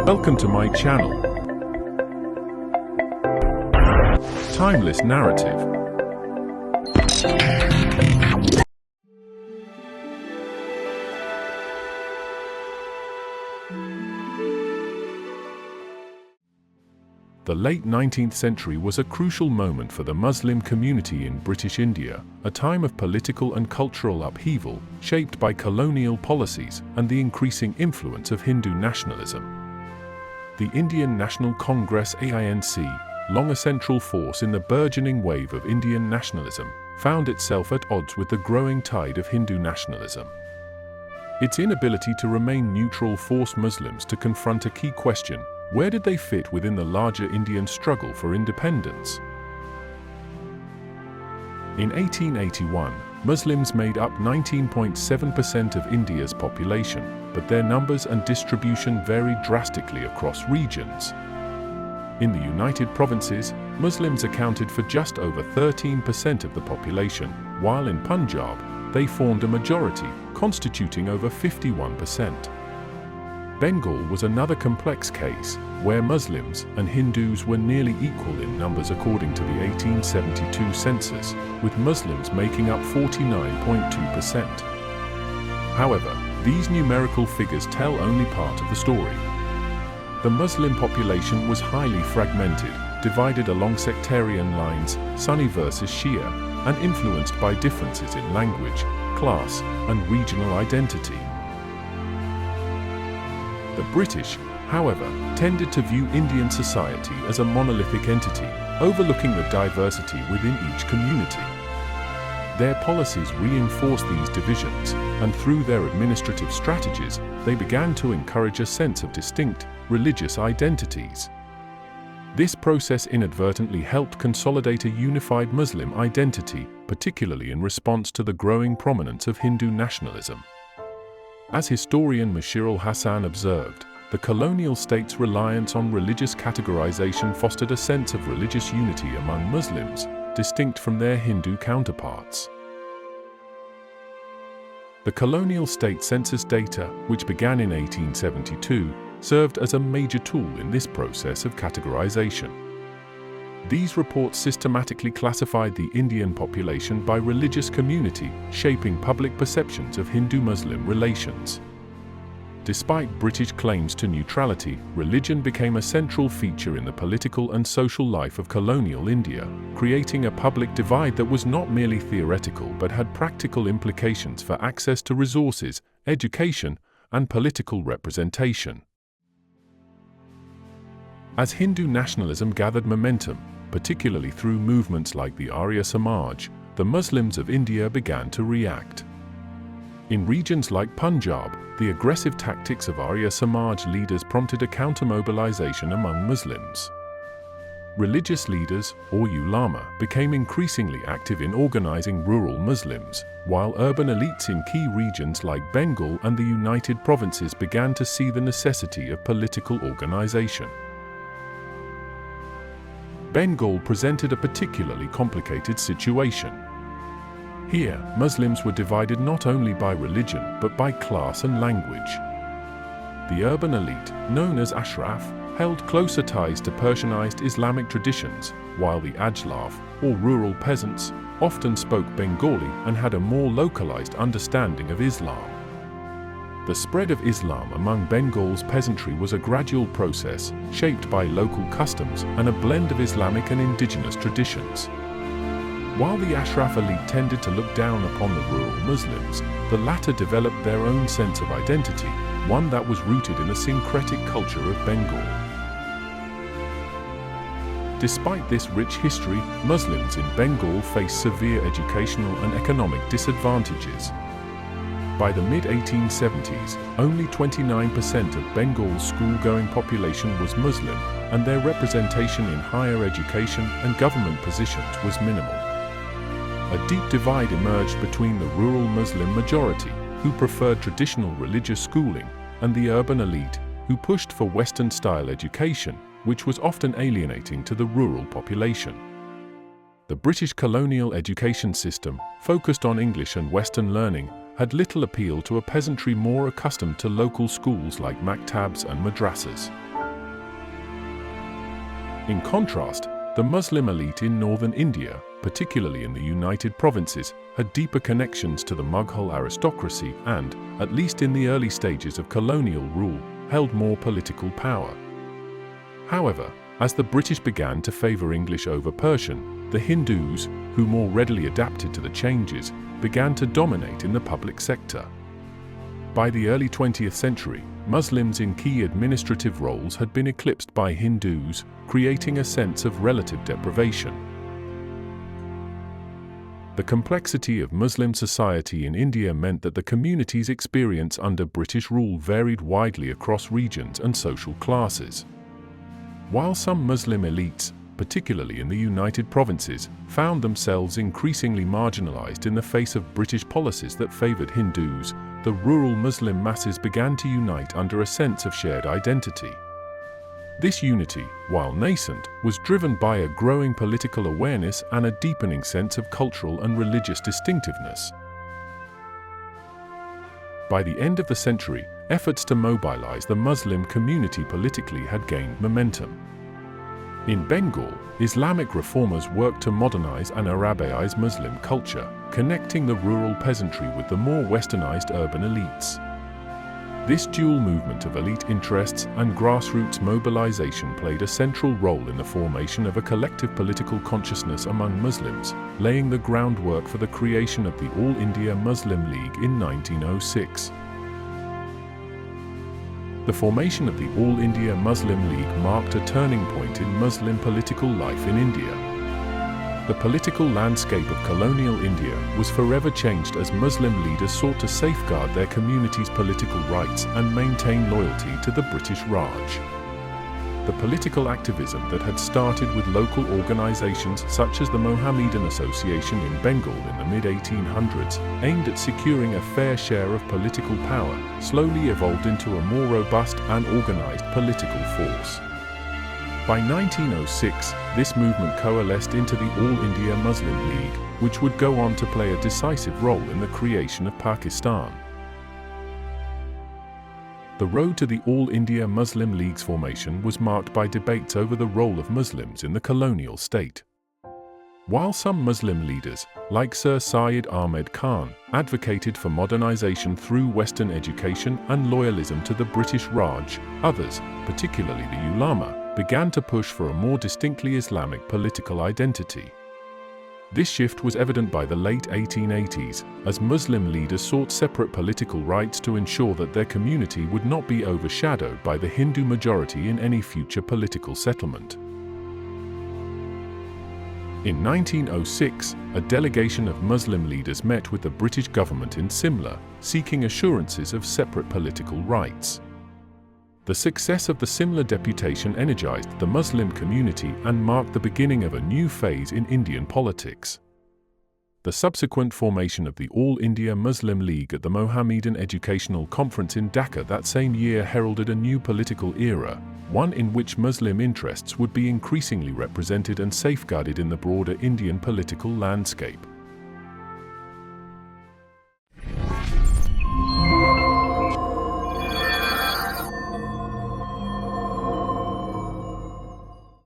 Welcome to my channel. Timeless narrative. The late 19th century was a crucial moment for the Muslim community in British India, a time of political and cultural upheaval shaped by colonial policies and the increasing influence of Hindu nationalism. The Indian National Congress (AINC), long a central force in the burgeoning wave of Indian nationalism, found itself at odds with the growing tide of Hindu nationalism. Its inability to remain neutral forced Muslims to confront a key question: where did they fit within the larger Indian struggle for independence? In 1881, Muslims made up 19.7% of India's population, but their numbers and distribution varied drastically across regions. In the United Provinces, Muslims accounted for just over 13% of the population, while in Punjab, they formed a majority, constituting over 51%. Bengal was another complex case, where Muslims and Hindus were nearly equal in numbers according to the 1872 census, with Muslims making up 49.2%. However, these numerical figures tell only part of the story. The Muslim population was highly fragmented, divided along sectarian lines, Sunni versus Shia, and influenced by differences in language, class, and regional identity. The British, however, tended to view Indian society as a monolithic entity, overlooking the diversity within each community. Their policies reinforced these divisions, and through their administrative strategies, they began to encourage a sense of distinct, religious identities. This process inadvertently helped consolidate a unified Muslim identity, particularly in response to the growing prominence of Hindu nationalism. As historian Mashirul Hassan observed, the colonial state's reliance on religious categorization fostered a sense of religious unity among Muslims, distinct from their Hindu counterparts. The colonial state census data, which began in 1872, served as a major tool in this process of categorization. These reports systematically classified the Indian population by religious community, shaping public perceptions of Hindu-Muslim relations. Despite British claims to neutrality, religion became a central feature in the political and social life of colonial India, creating a public divide that was not merely theoretical but had practical implications for access to resources, education, and political representation. As Hindu nationalism gathered momentum, particularly through movements like the Arya Samaj, the Muslims of India began to react. In regions like Punjab, the aggressive tactics of Arya Samaj leaders prompted a counter-mobilization among Muslims. Religious leaders, or ulama, became increasingly active in organizing rural Muslims, while urban elites in key regions like Bengal and the United Provinces began to see the necessity of political organization. Bengal presented a particularly complicated situation. Here, Muslims were divided not only by religion but by class and language. The urban elite, known as Ashraf, held closer ties to Persianized Islamic traditions, while the Ajlaf, or rural peasants, often spoke Bengali and had a more localized understanding of Islam. The spread of Islam among Bengal's peasantry was a gradual process, shaped by local customs and a blend of Islamic and indigenous traditions. While the Ashraf elite tended to look down upon the rural Muslims, the latter developed their own sense of identity, one that was rooted in the syncretic culture of Bengal. Despite this rich history, Muslims in Bengal faced severe educational and economic disadvantages. By the mid-1870s, only 29% of Bengal's school-going population was Muslim, and their representation in higher education and government positions was minimal. A deep divide emerged between the rural Muslim majority, who preferred traditional religious schooling, and the urban elite, who pushed for Western-style education, which was often alienating to the rural population. The British colonial education system, focused on English and Western learning, had little appeal to a peasantry more accustomed to local schools like maktabs and madrasas. In contrast, the Muslim elite in northern India, particularly in the United Provinces, had deeper connections to the Mughal aristocracy and, at least in the early stages of colonial rule, held more political power. However, as the British began to favor English over Persian, the Hindus, who more readily adapted to the changes, began to dominate in the public sector. By the early 20th century, Muslims in key administrative roles had been eclipsed by Hindus, creating a sense of relative deprivation. The complexity of Muslim society in India meant that the community's experience under British rule varied widely across regions and social classes. While some Muslim elites, particularly in the United Provinces, found themselves increasingly marginalized in the face of British policies that favored Hindus, the rural Muslim masses began to unite under a sense of shared identity. This unity, while nascent, was driven by a growing political awareness and a deepening sense of cultural and religious distinctiveness. By the end of the century, efforts to mobilize the Muslim community politically had gained momentum. In Bengal, Islamic reformers worked to modernize and Arabaize Muslim culture, connecting the rural peasantry with the more westernized urban elites. This dual movement of elite interests and grassroots mobilization played a central role in the formation of a collective political consciousness among Muslims, laying the groundwork for the creation of the All India Muslim League in 1906. The formation of the All India Muslim League marked a turning point in Muslim political life in India. The political landscape of colonial India was forever changed as Muslim leaders sought to safeguard their community's political rights and maintain loyalty to the British Raj. The political activism that had started with local organizations such as the Mohammedan Association in Bengal in the mid-1800s, aimed at securing a fair share of political power, slowly evolved into a more robust and organized political force. By 1906, this movement coalesced into the All India Muslim League, which would go on to play a decisive role in the creation of Pakistan. The road to the All India Muslim League's formation was marked by debates over the role of Muslims in the colonial state. While some Muslim leaders, like Sir Syed Ahmed Khan, advocated for modernization through Western education and loyalism to the British Raj, others, particularly the ulama, began to push for a more distinctly Islamic political identity. This shift was evident by the late 1880s, as Muslim leaders sought separate political rights to ensure that their community would not be overshadowed by the Hindu majority in any future political settlement. In 1906, a delegation of Muslim leaders met with the British government in Simla, seeking assurances of separate political rights. The success of the Simla deputation energized the Muslim community and marked the beginning of a new phase in Indian politics. The subsequent formation of the All India Muslim League at the Mohammedan Educational Conference in Dhaka that same year heralded a new political era, one in which Muslim interests would be increasingly represented and safeguarded in the broader Indian political landscape.